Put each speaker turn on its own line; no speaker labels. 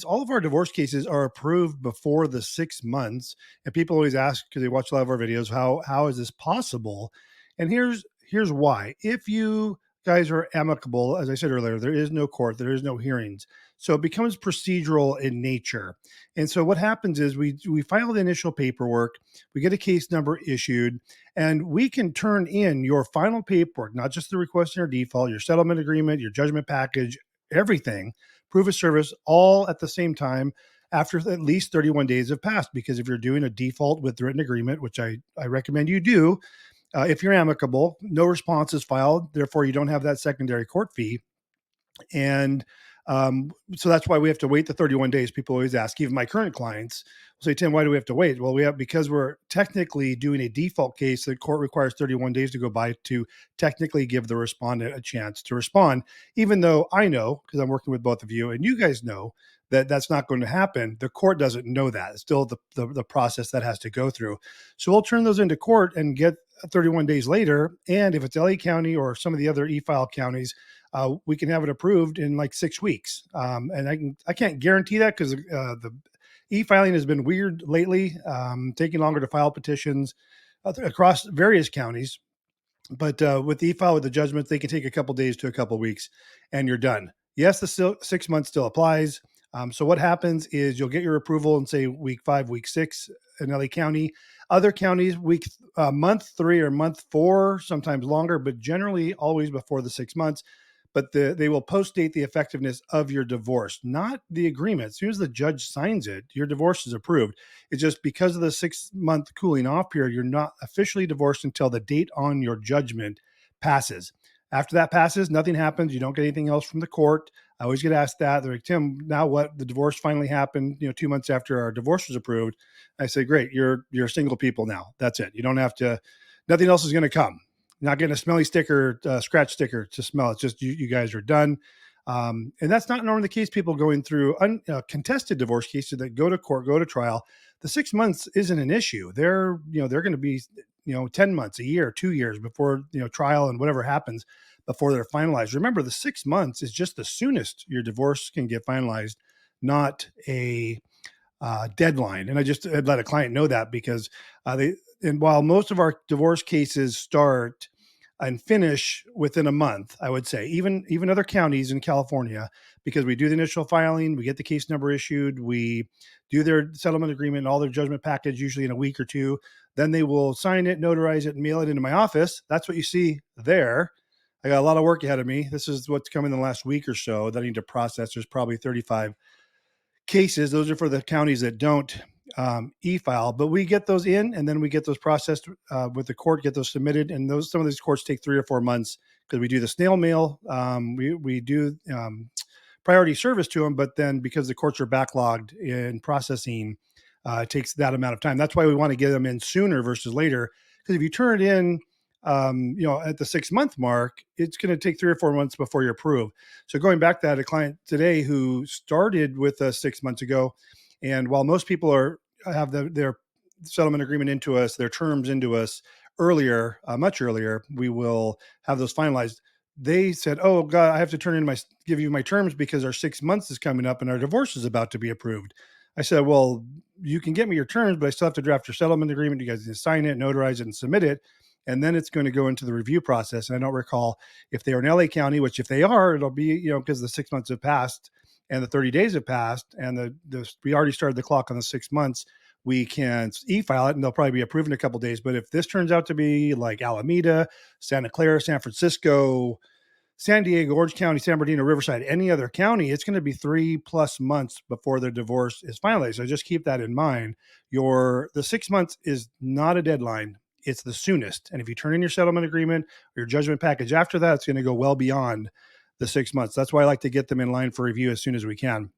All of our divorce cases are approved before the 6 months, and people always ask because they watch a lot of our videos, how is this possible? And here's why. If you guys are amicable, as I said earlier, there is no court, there is no hearings, so it becomes procedural in nature. And so what happens is we file the initial paperwork, we get a case number issued, and we can turn in your final paperwork, not just the request or default, your settlement agreement, your judgment package, everything, proof of service, all at the same time after at least 31 days have passed. Because if you're doing a default with written agreement, which I recommend you do, if you're amicable, no response is filed. Therefore, you don't have that secondary court fee. And so that's why we have to wait the 31 days. People always ask, even my current clients will say, Tim, why do we have to wait? Well, because we're technically doing a default case, the court requires 31 days to go by to technically give the respondent a chance to respond. Even though I know, because I'm working with both of you and you guys know that that's not going to happen, the court doesn't know that. It's still the process that has to go through. So we'll turn those into court and get 31 days later. And if it's LA County or some of the other e-file counties, we can have it approved in like 6 weeks. And I can't guarantee that because the e-filing has been weird lately, taking longer to file petitions across various counties. But with the e-file with the judgments, they can take a couple days to a couple weeks, and you're done. Yes, the 6 months still applies. So what happens is you'll get your approval in say week 5, week 6 in LA County. Other counties, month 3 or month 4, sometimes longer, but generally always before the 6 months. But they will post date the effectiveness of your divorce, not the agreement. As soon as the judge signs it, your divorce is approved. It's just because of the 6 month cooling off period, you're not officially divorced until the date on your judgment passes. After that passes, nothing happens. You don't get anything else from the court. I always get asked that. They're like, Tim, now what? The divorce finally happened, 2 months after our divorce was approved. I say, great, you're single people now. That's it. You don't have to, nothing else is going to come. Not getting a smelly sticker, scratch sticker to smell. It's just you guys are done. And that's not normally the case. People going through contested divorce cases that go to court, go to trial, the 6 months isn't an issue. They're going to be, 10 months, a year, 2 years before, trial and whatever happens before they're finalized. Remember, the 6 months is just the soonest your divorce can get finalized, not a deadline. And I just had let a client know that because while most of our divorce cases start and finish within a month, I would say, even other counties in California, because we do the initial filing, we get the case number issued, we do their settlement agreement, all their judgment package, usually in a week or two. Then they will sign it, notarize it, and mail it into my office. That's what you see there. I got a lot of work ahead of me. This is what's coming in the last week or so that I need to process. There's probably 35 cases. Those are for the counties that don't e-file, but we get those in and then we get those processed with the court, get those submitted. And some of these courts take 3 or 4 months because we do the snail mail. We do priority service to them, but then because the courts are backlogged in processing, it takes that amount of time. That's why we want to get them in sooner versus later. Because if you turn it in, at the 6 month mark, it's going to take 3 or 4 months before you're approved. So going back to that, a client today who started with us 6 months ago, and while most people have their settlement agreement into us, their terms into us earlier, much earlier, we will have those finalized. They said, "Oh God, I have to give you my terms because our 6 months is coming up and our divorce is about to be approved." I said, "Well, you can get me your terms, but I still have to draft your settlement agreement. You guys need to sign it, notarize it, and submit it." And then it's going to go into the review process. And I don't recall if they are in LA County, which if they are, it'll be, because the 6 months have passed and the 30 days have passed and we already started the clock on the 6 months, we can e-file it and they'll probably be approved in a couple of days. But if this turns out to be like Alameda, Santa Clara, San Francisco, San Diego, Orange County, San Bernardino, Riverside, any other county, it's going to be 3+ months before their divorce is finalized. So just keep that in mind. The 6 months is not a deadline. It's the soonest. And if you turn in your settlement agreement or your judgment package after that, it's going to go well beyond the 6 months. That's why I like to get them in line for review as soon as we can.